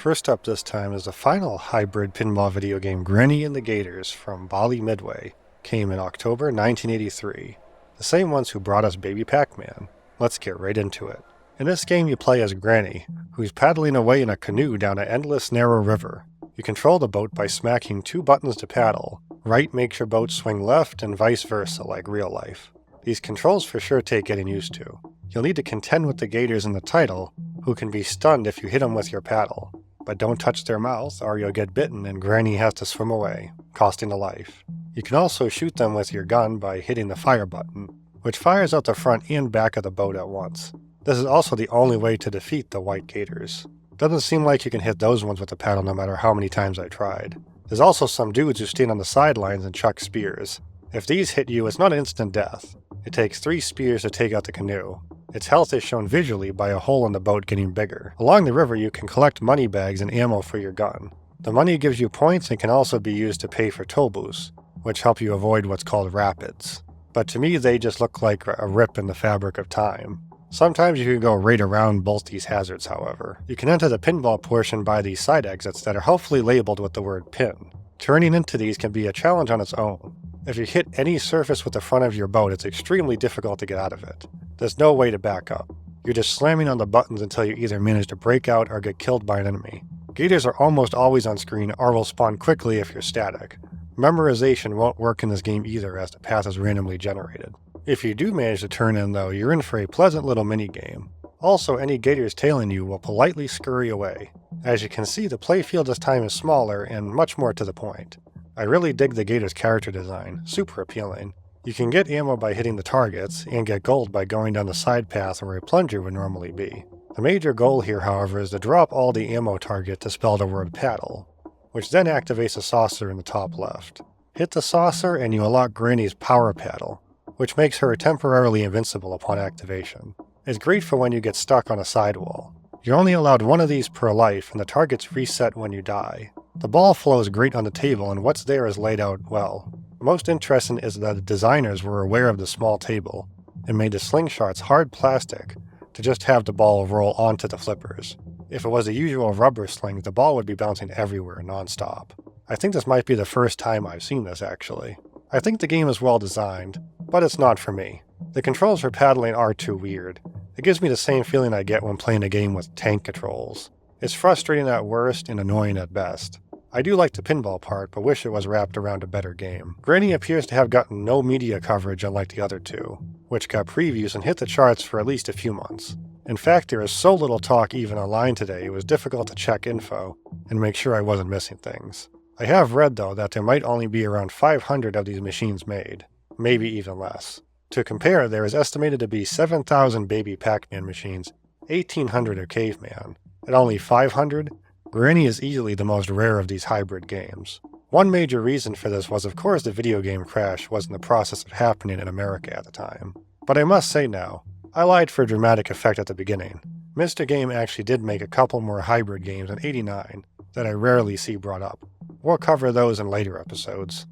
First up this time is the final hybrid pinball video game Granny and the Gators from Bally Midway. Came in October 1983. The same ones who brought us Baby Pac-Man. Let's get right into it. In this game you play as Granny, who's paddling away in a canoe down an endless narrow river. You control the boat by smacking two buttons to paddle. Right makes your boat swing left and vice versa like real life. These controls for sure take getting used to. You'll need to contend with the Gators in the title, who can be stunned if you hit them with your paddle. But don't touch their mouth or you'll get bitten and Granny has to swim away, costing a life. You can also shoot them with your gun by hitting the fire button, which fires out the front and back of the boat at once. This is also the only way to defeat the white Gators. Doesn't seem like you can hit those ones with the paddle no matter how many times I tried. There's also some dudes who stand on the sidelines and chuck spears. If these hit you, it's not instant death. It takes 3 spears to take out the canoe. Its health is shown visually by a hole in the boat getting bigger. Along the river you can collect money bags and ammo for your gun. The money gives you points and can also be used to pay for toll booths, which help you avoid what's called rapids. But to me they just look like a rip in the fabric of time. Sometimes you can go right around both these hazards, however. You can enter the pinball portion by these side exits that are helpfully labeled with the word pin. Turning into these can be a challenge on its own. If you hit any surface with the front of your boat, it's extremely difficult to get out of it. There's no way to back up. You're just slamming on the buttons until you either manage to break out or get killed by an enemy. Gators are almost always on screen or will spawn quickly if you're static. Memorization won't work in this game either as the path is randomly generated. If you do manage to turn in though, you're in for a pleasant little mini-game. Also, any Gators tailing you will politely scurry away. As you can see, the playfield this time is smaller and much more to the point. I really dig the Gators character design, super appealing. You can get ammo by hitting the targets, and get gold by going down the side path where a plunger would normally be. The major goal here, however, is to drop all the ammo target to spell the word paddle, which then activates a saucer in the top left. Hit the saucer and you unlock Granny's power paddle, which makes her temporarily invincible upon activation. It's great for when you get stuck on a sidewall. You're only allowed one of these per life, and the targets reset when you die. The ball flows great on the table, and what's there is laid out well. Most interesting is that the designers were aware of the small table, and made the slingshots hard plastic to just have the ball roll onto the flippers. If it was the usual rubber sling, the ball would be bouncing everywhere non-stop. I think this might be the first time I've seen this actually. I think the game is well designed, but it's not for me. The controls for paddling are too weird. It gives me the same feeling I get when playing a game with tank controls. It's frustrating at worst and annoying at best. I do like the pinball part, but wish it was wrapped around a better game. Granny appears to have gotten no media coverage unlike the other two, which got previews and hit the charts for at least a few months. In fact, there is so little talk even online today it was difficult to check info and make sure I wasn't missing things. I have read though that there might only be around 500 of these machines made, maybe even less. To compare, there is estimated to be 7,000 Baby Pac-Man machines, 1,800 of Caveman. At only 500, Granny is easily the most rare of these hybrid games. One major reason for this was of course the video game crash was in the process of happening in America at the time. But I must say now, I lied for dramatic effect at the beginning. Mr. Game actually did make a couple more hybrid games in '89 that I rarely see brought up. We'll cover those in later episodes.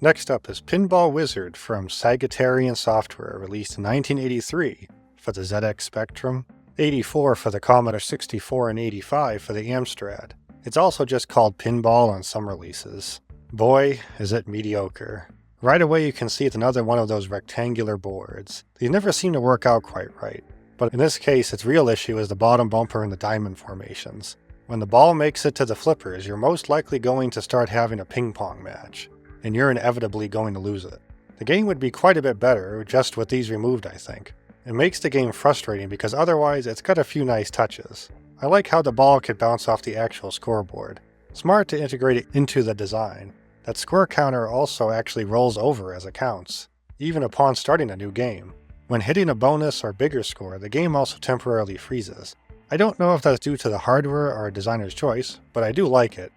Next up is Pinball Wizard from Sagittarian Software, released in 1983 for the ZX Spectrum, 84 for the Commodore 64, and 85 for the Amstrad. It's also just called Pinball on some releases. Boy, is it mediocre. Right away you can see it's another one of those rectangular boards. These never seem to work out quite right, but in this case its real issue is the bottom bumper and the diamond formations. When the ball makes it to the flippers, you're most likely going to start having a ping pong match, and you're inevitably going to lose it. The game would be quite a bit better just with these removed, I think. It makes the game frustrating because otherwise it's got a few nice touches. I like how the ball could bounce off the actual scoreboard. Smart to integrate it into the design. That score counter also actually rolls over as it counts, even upon starting a new game. When hitting a bonus or bigger score, the game also temporarily freezes. I don't know if that's due to the hardware or a designer's choice, but I do like it.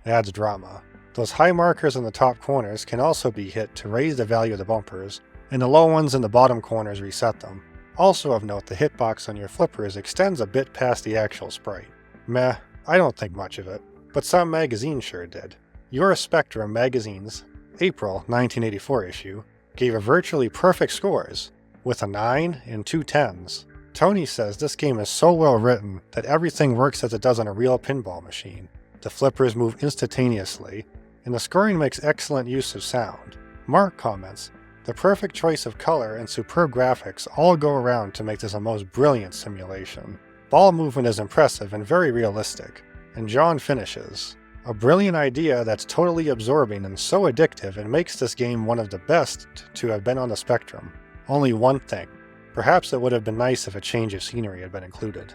It adds drama. Those high markers in the top corners can also be hit to raise the value of the bumpers, and the low ones in the bottom corners reset them. Also of note, the hitbox on your flippers extends a bit past the actual sprite. Meh, I don't think much of it, but some magazines sure did. Your Spectrum magazine's April 1984 issue gave a virtually perfect scores, with a 9 and 2 10s. Tony says this game is so well written that everything works as it does on a real pinball machine. The flippers move instantaneously, and the scoring makes excellent use of sound. Mark comments, the perfect choice of color and superb graphics all go around to make this a most brilliant simulation. Ball movement is impressive and very realistic. And John finishes, a brilliant idea that's totally absorbing and so addictive and makes this game one of the best to have been on the Spectrum. Only one thing. Perhaps it would have been nice if a change of scenery had been included.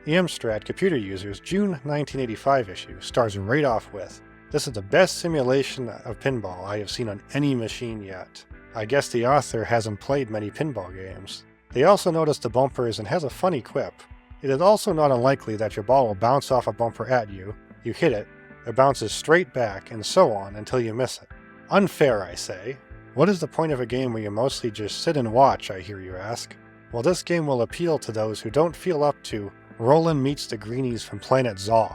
Amstrad Computer Users' June 1985 issue starts right off with, "This is the best simulation of pinball I have seen on any machine yet." I guess the author hasn't played many pinball games. They also notice the bumpers and has a funny quip. It is also not unlikely that your ball will bounce off a bumper at you, you hit it, it bounces straight back, and so on until you miss it. Unfair, I say. What is the point of a game where you mostly just sit and watch, I hear you ask? Well, this game will appeal to those who don't feel up to Roland meets the greenies from Planet Zog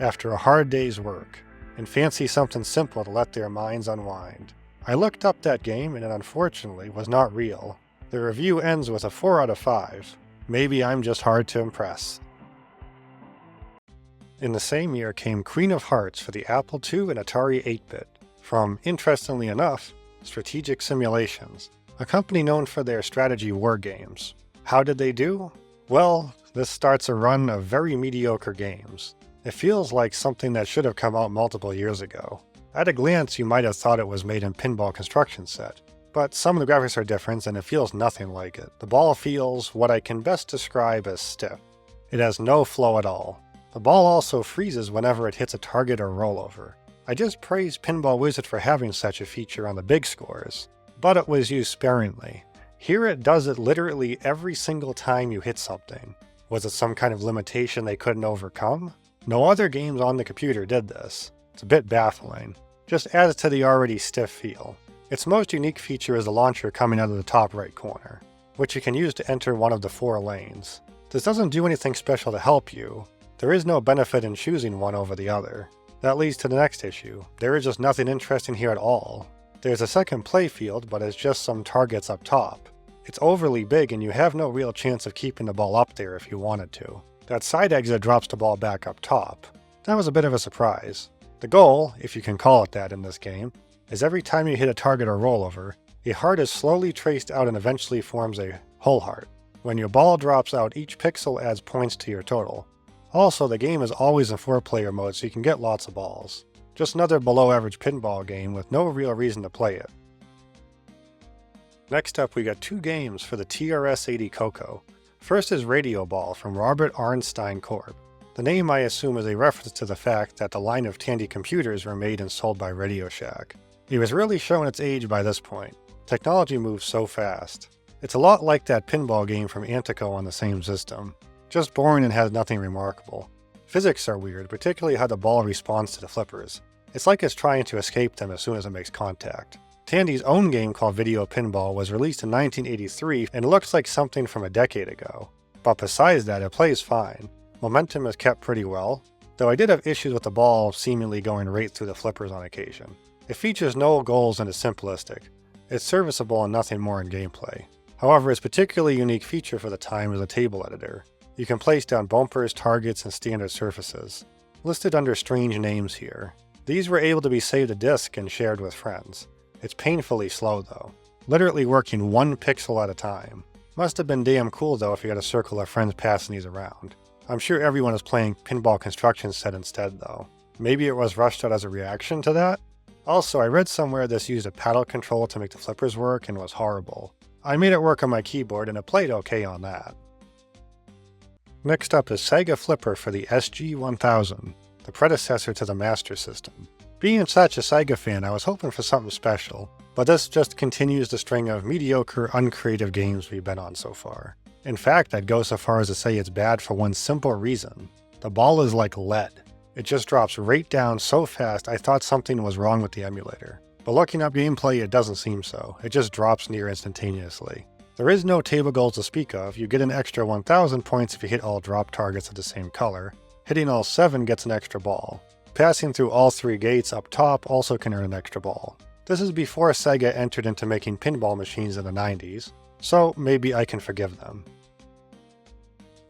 after a hard day's work, and fancy something simple to let their minds unwind. I looked up that game and it unfortunately was not real. The review ends with a 4 out of 5. Maybe I'm just hard to impress. In the same year came Queen of Hearts for the Apple II and Atari 8-bit, from, interestingly enough, Strategic Simulations, a company known for their strategy war games. How did they do? Well, this starts a run of very mediocre games. It feels like something that should have come out multiple years ago. At a glance, you might have thought it was made in Pinball Construction Set, but some of the graphics are different and it feels nothing like it. The ball feels what I can best describe as stiff. It has no flow at all. The ball also freezes whenever it hits a target or rollover. I just praised Pinball Wizard for having such a feature on the big scores, but it was used sparingly. Here it does it literally every single time you hit something. Was it some kind of limitation they couldn't overcome? No other games on the computer did this. It's a bit baffling. Just adds to the already stiff feel. Its most unique feature is the launcher coming out of the top right corner, which you can use to enter one of the 4 lanes. This doesn't do anything special to help you. There is no benefit in choosing one over the other. That leads to the next issue. There is just nothing interesting here at all. There's a second playfield, but it's just some targets up top. It's overly big and you have no real chance of keeping the ball up there if you wanted to. That side exit drops the ball back up top. That was a bit of a surprise. The goal, if you can call it that in this game, is every time you hit a target or rollover, a heart is slowly traced out and eventually forms a whole heart. When your ball drops out, each pixel adds points to your total. Also, the game is always in 4-player mode, so you can get lots of balls. Just another below-average pinball game with no real reason to play it. Next up, we got 2 games for the TRS-80 Coco. First is Radio Ball from Robert Arnstein Corp. The name, I assume, is a reference to the fact that the line of Tandy computers were made and sold by Radio Shack. It was really showing its age by this point. Technology moves so fast. It's a lot like that pinball game from Antico on the same system. Just boring and has nothing remarkable. Physics are weird, particularly how the ball responds to the flippers. It's like it's trying to escape them as soon as it makes contact. Tandy's own game called Video Pinball was released in 1983 and looks like something from a decade ago. But besides that, it plays fine. Momentum is kept pretty well, though I did have issues with the ball seemingly going right through the flippers on occasion. It features no goals and is simplistic. It's serviceable and nothing more in gameplay. However, its particularly unique feature for the time is a table editor. You can place down bumpers, targets, and standard surfaces, listed under strange names here. These were able to be saved to disk and shared with friends. It's painfully slow though, literally working 1 pixel at a time. Must have been damn cool though if you had a circle of friends passing these around. I'm sure everyone is playing Pinball Construction Set instead though. Maybe it was rushed out as a reaction to that? Also, I read somewhere this used a paddle control to make the flippers work and was horrible. I made it work on my keyboard and it played okay on that. Next up is Sega Flipper for the SG-1000, the predecessor to the Master System. Being such a Sega fan, I was hoping for something special, but this just continues the string of mediocre, uncreative games we've been on so far. In fact, I'd go so far as to say it's bad for one simple reason. The ball is like lead. It just drops right down so fast I thought something was wrong with the emulator. But looking up gameplay, it doesn't seem so. It just drops near instantaneously. There is no table goals to speak of. You get an extra 1,000 points if you hit all drop targets of the same color. Hitting all 7 gets an extra ball. Passing through all 3 gates up top also can earn an extra ball. This is before Sega entered into making pinball machines in the 90s, so maybe I can forgive them.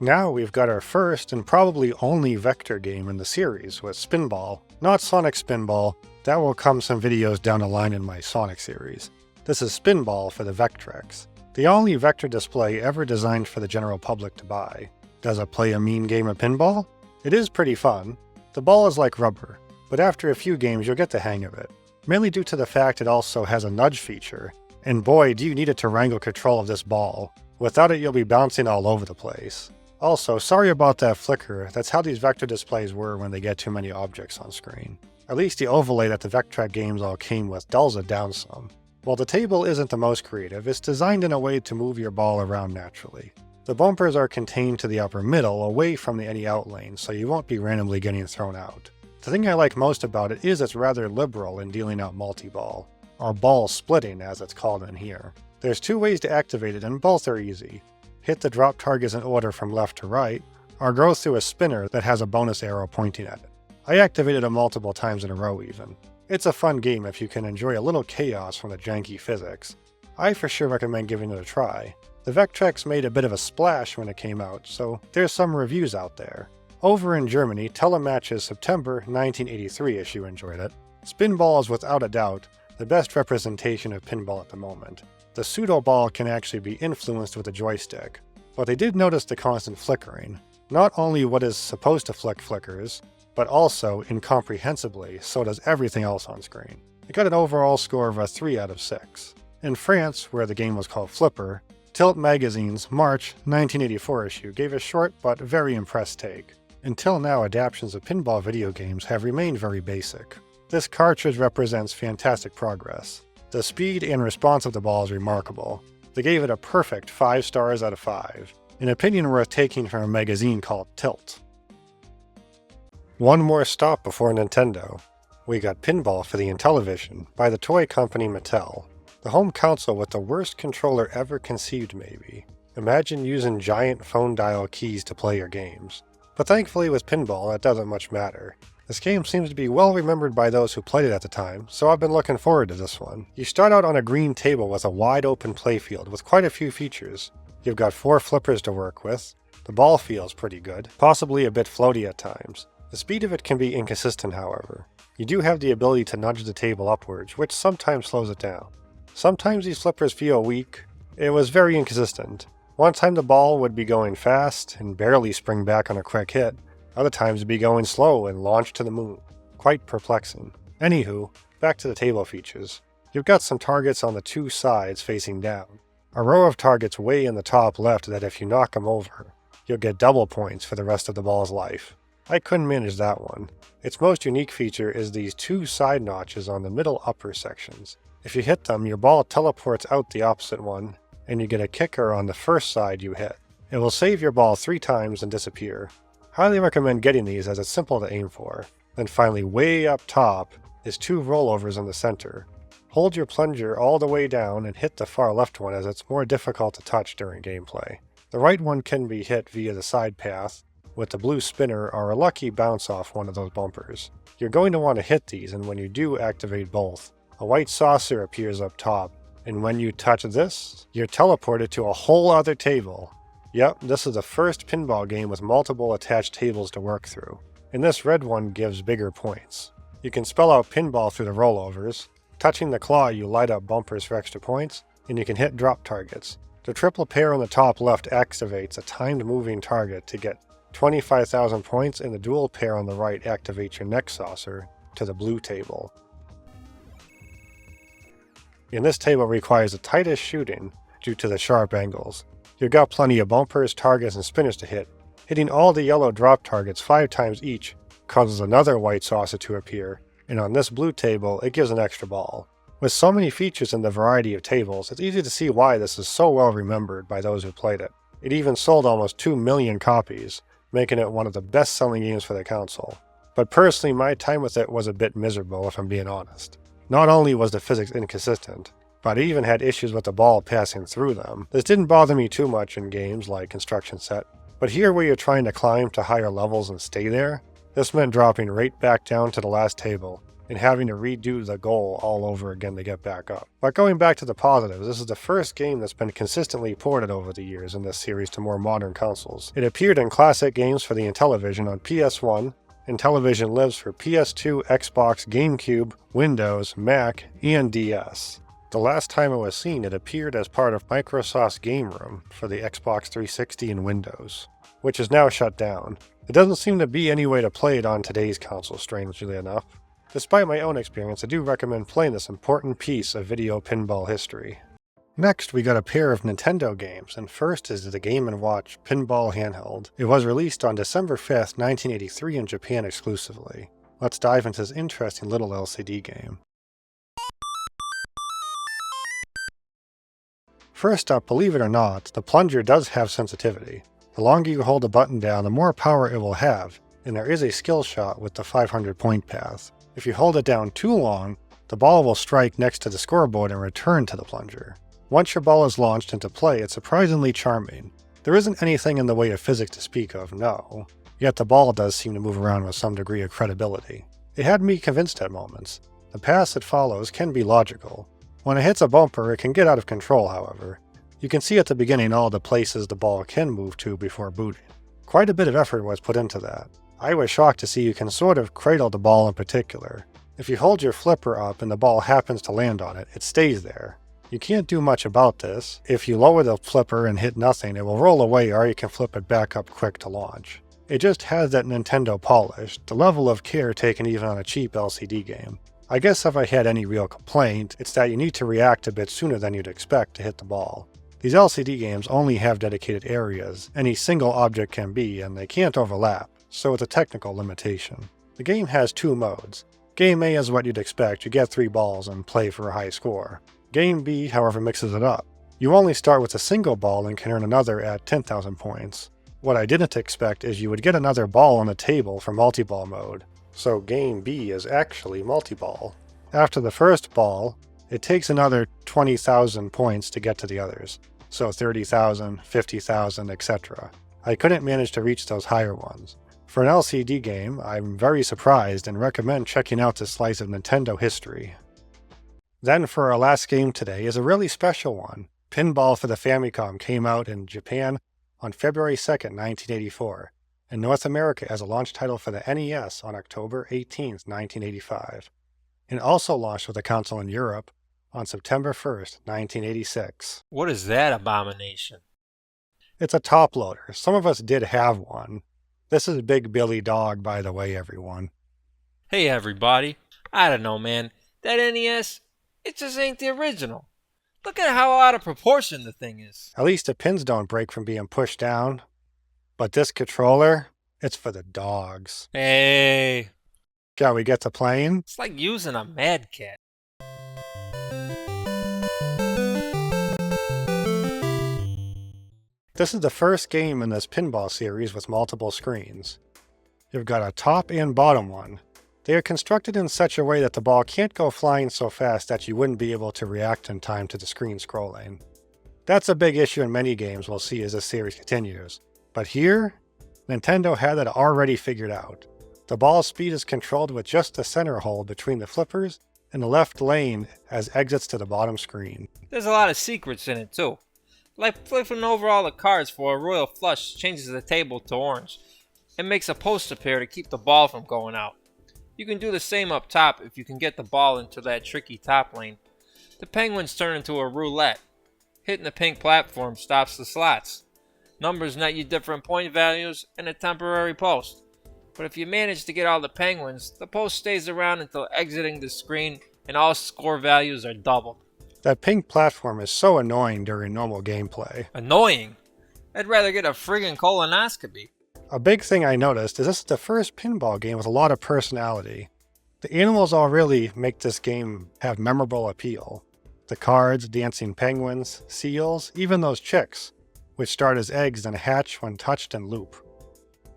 Now we've got our first and probably only vector game in the series with Spinball, not Sonic Spinball. That will come some videos down the line in my Sonic series. This is Spinball for the Vectrex, the only vector display ever designed for the general public to buy. Does it play a mean game of pinball? It is pretty fun. The ball is like rubber, but after a few games you'll get the hang of it, mainly due to the fact it also has a nudge feature, and boy do you need it to wrangle control of this ball. Without it you'll be bouncing all over the place. Also, sorry about that flicker, that's how these vector displays were when they get too many objects on screen. At least the overlay that the Vectrex games all came with dulls it down some. While the table isn't the most creative, it's designed in a way to move your ball around naturally. The bumpers are contained to the upper middle, away from the any out lane, so you won't be randomly getting thrown out. The thing I like most about it is it's rather liberal in dealing out multi-ball, or ball splitting as it's called in here. There's two ways to activate it and both are easy. Hit the drop targets in order from left to right, or go through a spinner that has a bonus arrow pointing at it. I activated it multiple times in a row even. It's a fun game if you can enjoy a little chaos from the janky physics. I for sure recommend giving it a try. The Vectrex made a bit of a splash when it came out, so there's some reviews out there. Over in Germany, Telematch's September 1983 issue enjoyed it. Spinball is without a doubt the best representation of pinball at the moment. The pseudo-ball can actually be influenced with a joystick, but they did notice the constant flickering. Not only what is supposed to flickers, but also, incomprehensibly, so does everything else on screen. It got an overall score of a 3 out of 6. In France, where the game was called Flipper, Tilt Magazine's March 1984 issue gave a short but very impressed take. Until now, adaptations of pinball video games have remained very basic. This cartridge represents fantastic progress. The speed and response of the ball is remarkable. They gave it a perfect 5 stars out of 5, an opinion worth taking from a magazine called Tilt. One more stop before Nintendo. We got Pinball for the Intellivision by the toy company Mattel. The home console with the worst controller ever conceived maybe. Imagine using giant phone dial keys to play your games. But thankfully with pinball, it doesn't much matter. This game seems to be well remembered by those who played it at the time, so I've been looking forward to this one. You start out on a green table with a wide open playfield with quite a few features. You've got 4 flippers to work with. The ball feels pretty good, possibly a bit floaty at times. The speed of it can be inconsistent however. You do have the ability to nudge the table upwards, which sometimes slows it down. Sometimes these flippers feel weak. It was very inconsistent. One time the ball would be going fast and barely spring back on a quick hit. Other times it'd be going slow and launch to the moon. Quite perplexing. Anywho, back to the table features. You've got some targets on the 2 sides facing down. A row of targets way in the top left that if you knock them over, you'll get double points for the rest of the ball's life. I couldn't manage that one. Its most unique feature is these 2 side notches on the middle upper sections. If you hit them, your ball teleports out the opposite one, and you get a kicker on the first side you hit. It will save your ball 3 times and disappear. Highly recommend getting these as it's simple to aim for. Then finally way up top is 2 rollovers in the center. Hold your plunger all the way down and hit the far left one as it's more difficult to touch during gameplay. The right one can be hit via the side path, with the blue spinner or a lucky bounce off one of those bumpers. You're going to want to hit these, and when you do activate both, a white saucer appears up top, and when you touch this, you're teleported to a whole other table. Yep, this is the first pinball game with multiple attached tables to work through, and this red one gives bigger points. You can spell out pinball through the rollovers. Touching the claw you light up bumpers for extra points, and you can hit drop targets. The triple pair on the top left activates a timed moving target to get 25,000 points, and the dual pair on the right activates your next saucer to the blue table. And this table requires the tightest shooting due to the sharp angles. You've got plenty of bumpers, targets, and spinners to hit. Hitting all the yellow drop targets 5 times each causes another white saucer to appear, and on this blue table it gives an extra ball. With so many features in the variety of tables, it's easy to see why this is so well remembered by those who played it. It even sold almost 2 million copies, making it one of the best-selling games for the console. But personally, my time with it was a bit miserable if I'm being honest. Not only was the physics inconsistent, but I even had issues with the ball passing through them. This didn't bother me too much in games like Construction Set, but here where you're trying to climb to higher levels and stay there, this meant dropping right back down to the last table, and having to redo the goal all over again to get back up. But going back to the positives, this is the first game that's been consistently ported over the years in this series to more modern consoles. It appeared in classic games for the Intellivision on PS1, Intellivision lives for PS2, Xbox, GameCube, Windows, Mac, and DS. The last time it was seen, it appeared as part of Microsoft's Game Room for the Xbox 360 and Windows, which is now shut down. There doesn't seem to be any way to play it on today's console, strangely enough. Despite my own experience, I do recommend playing this important piece of video pinball history. Next, we got a pair of Nintendo games, and first is the Game & Watch Pinball handheld. It was released on December 5th, 1983 in Japan exclusively. Let's dive into this interesting little LCD game. First up, believe it or not, the plunger does have sensitivity. The longer you hold the button down, the more power it will have, and there is a skill shot with the 500 point path. If you hold it down too long, the ball will strike next to the scoreboard and return to the plunger. Once your ball is launched into play, it's surprisingly charming. There isn't anything in the way of physics to speak of, no. Yet the ball does seem to move around with some degree of credibility. It had me convinced at moments. The paths it follows can be logical. When it hits a bumper, it can get out of control, however. You can see at the beginning all the places the ball can move to before booting. Quite a bit of effort was put into that. I was shocked to see you can sort of cradle the ball in particular. If you hold your flipper up and the ball happens to land on it, it stays there. You can't do much about this. If you lower the flipper and hit nothing, it will roll away, or you can flip it back up quick to launch. It just has that Nintendo polish, the level of care taken even on a cheap LCD game. I guess if I had any real complaint, it's that you need to react a bit sooner than you'd expect to hit the ball. These LCD games only have dedicated areas any single object can be, and they can't overlap, so it's a technical limitation. The game has two modes. Game A is what you'd expect, you get 3 balls and play for a high score. Game B, however, mixes it up. You only start with a single ball and can earn another at 10,000 points. What I didn't expect is you would get another ball on the table for multi-ball mode, so Game B is actually multi-ball. After the first ball, it takes another 20,000 points to get to the others, so 30,000, 50,000, etc. I couldn't manage to reach those higher ones. For an LCD game, I'm very surprised and recommend checking out this slice of Nintendo history. Then for our last game today is a really special one. Pinball for the Famicom came out in Japan on February 2nd, 1984, and North America as a launch title for the NES on October 18th, 1985, and also launched with a console in Europe on September 1st, 1986. What is that abomination? It's a top loader. Some of us did have one. This is Big Billy Dog, by the way, everyone. Hey everybody, I don't know man, that NES, it just ain't the original. Look at how out of proportion the thing is. At least the pins don't break from being pushed down. But this controller, it's for the dogs. Hey, Shall we get to playing? it's like using a Mad Cat. This is the first game in this pinball series with multiple screens. You've got a top and bottom one. They are constructed in such a way that the ball can't go flying so fast that you wouldn't be able to react in time to the screen scrolling. That's a big issue in many games we'll see as this series continues. But here, Nintendo had it already figured out. The ball speed is controlled with just the center hole between the flippers and the left lane as exits to the bottom screen. There's a lot of secrets in it too. Like flipping over all the cards for a royal flush changes the table to orange. It makes a poster pair to keep the ball from going out. You can do the same up top if you can get the ball into that tricky top lane. The penguins turn into a roulette. Hitting the pink platform stops the slots. Numbers net you different point values and a temporary post. But if you manage to get all the penguins, the post stays around until exiting the screen and all score values are doubled. That pink platform is so annoying during normal gameplay. Annoying? I'd rather get a friggin' colonoscopy. A big thing I noticed is this is the first pinball game with a lot of personality. The animals all really make this game have memorable appeal. The cards, dancing penguins, seals, even those chicks, which start as eggs and hatch when touched and loop.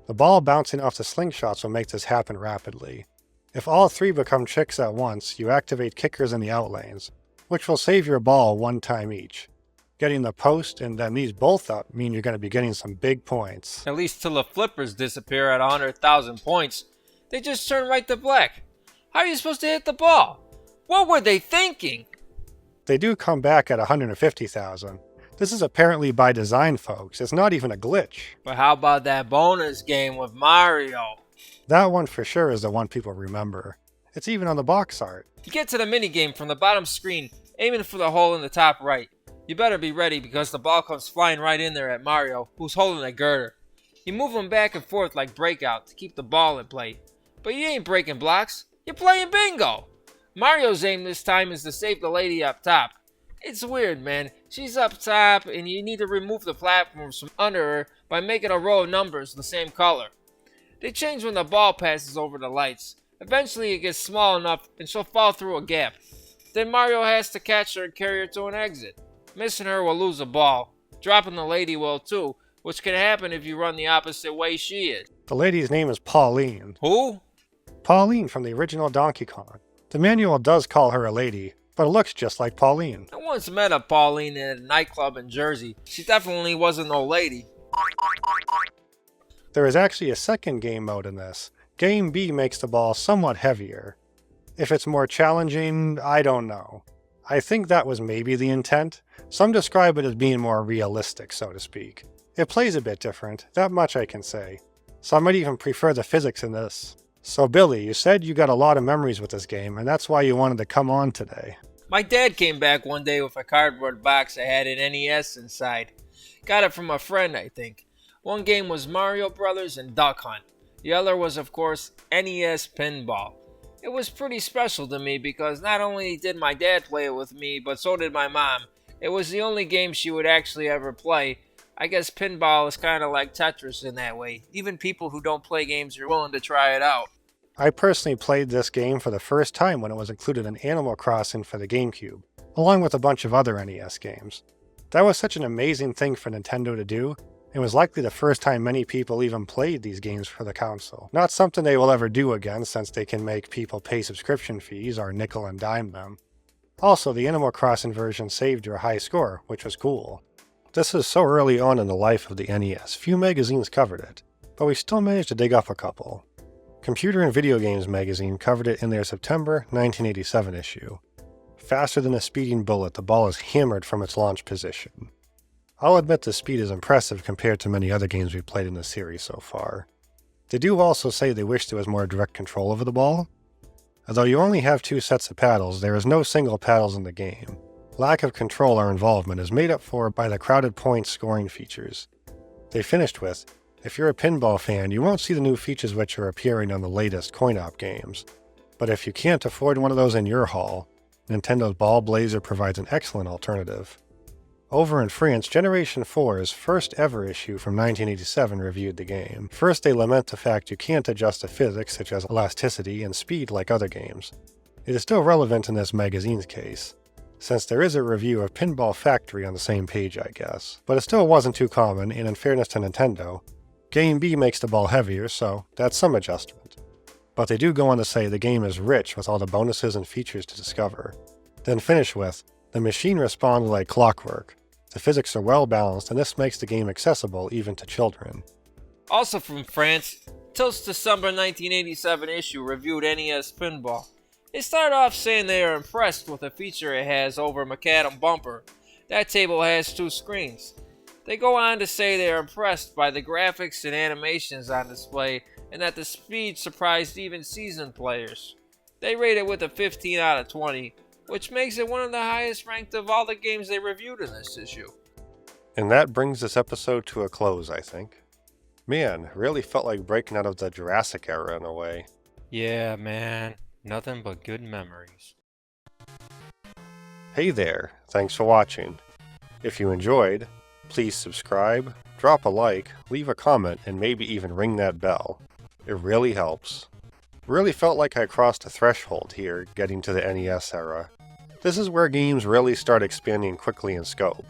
The ball bouncing off the slingshots will make this happen rapidly. If all 3 become chicks at once, you activate kickers in the outlanes, which will save your ball 1 time each. Getting the post and then these both up mean you're going to be getting some big points. At least till the flippers disappear at 100,000 points. They just turn right to black. How are you supposed to hit the ball? What were they thinking? They do come back at 150,000. This is apparently by design, folks. It's not even a glitch. But how about that bonus game with Mario? That one for sure is the one people remember. It's even on the box art. You get to the minigame from the bottom screen, aiming for the hole in the top right. You better be ready because the ball comes flying right in there at Mario, who's holding a girder. You move him back and forth like breakout to keep the ball in play. But you ain't breaking blocks, you're playing bingo! Mario's aim this time is to save the lady up top. It's weird, man. She's up top and you need to remove the platforms from under her by making a row of numbers the same color. They change when the ball passes over the lights. Eventually it gets small enough and she'll fall through a gap. Then Mario has to catch her and carry her to an exit. Missing her will lose a ball. Dropping the lady will too, which can happen if you run the opposite way she is. The lady's name is Pauline. Who? Pauline from the original Donkey Kong. The manual does call her a lady, but it looks just like Pauline. I once met a Pauline in a nightclub in Jersey. She definitely wasn't no lady. There is actually a second game mode in this. Game B makes the ball somewhat heavier. If it's more challenging, I don't know. I think that was maybe the intent. Some describe it as being more realistic, so to speak. It plays a bit different, that much I can say. Some might even prefer the physics in this. So Billy, you said you got a lot of memories with this game, and that's why you wanted to come on today. My dad came back one day with a cardboard box that had an NES inside. Got it from a friend, I think. One game was Mario Brothers and Duck Hunt. The other was, of course, NES Pinball. It was pretty special to me because not only did my dad play it with me, but so did my mom. It was the only game she would actually ever play. I guess pinball is kind of like Tetris in that way. Even people who don't play games are willing to try it out. I personally played this game for the first time when it was included in Animal Crossing for the GameCube, along with a bunch of other NES games. That was such an amazing thing for Nintendo to do, and was likely the first time many people even played these games for the console. Not something they will ever do again since they can make people pay subscription fees or nickel and dime them. Also, the Animal Crossing version saved your high score, which was cool. This is so early on in the life of the NES, few magazines covered it, but we still managed to dig up a couple. Computer and Video Games magazine covered it in their September 1987 issue. Faster than a speeding bullet, the ball is hammered from its launch position. I'll admit the speed is impressive compared to many other games we've played in the series so far. They do also say they wish there was more direct control over the ball. Although you only have 2 sets of paddles, there is no single paddles in the game. Lack of control or involvement is made up for by the crowded point scoring features. They finished with, if you're a pinball fan, you won't see the new features which are appearing on the latest coin-op games. But if you can't afford one of those in your haul, Nintendo's Ball Blazer provides an excellent alternative. Over in France, Generation 4's first ever issue from 1987 reviewed the game. First, they lament the fact you can't adjust the physics such as elasticity and speed like other games. It is still relevant in this magazine's case, since there is a review of Pinball Factory on the same page, I guess. But it still wasn't too common, and in fairness to Nintendo, Game B makes the ball heavier, so that's some adjustment. But they do go on to say the game is rich with all the bonuses and features to discover. Then finish with, the machine responds like clockwork. The physics are well balanced, and this makes the game accessible even to children. Also from France, Tilt's December 1987 issue reviewed NES Pinball. They start off saying they are impressed with the feature it has over Macadam Bumper. That table has 2 screens. They go on to say they are impressed by the graphics and animations on display and that the speed surprised even seasoned players. They rate it with a 15 out of 20, which makes it one of the highest ranked of all the games they reviewed in this issue. And that brings this episode to a close, I think. Man, really felt like breaking out of the Jurassic era in a way. Yeah, man. Nothing but good memories. Hey there, thanks for watching. If you enjoyed, please subscribe, drop a like, leave a comment, and maybe even ring that bell. It really helps. Really felt like I crossed a threshold here, getting to the NES era. This is where games really start expanding quickly in scope.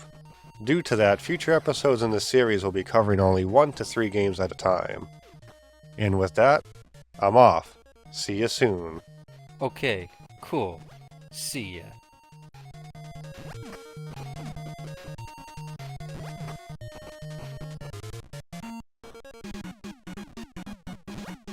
Due to that, future episodes in this series will be covering only 1 to 3 games at a time. And with that, I'm off. See you soon. Okay, cool. See ya.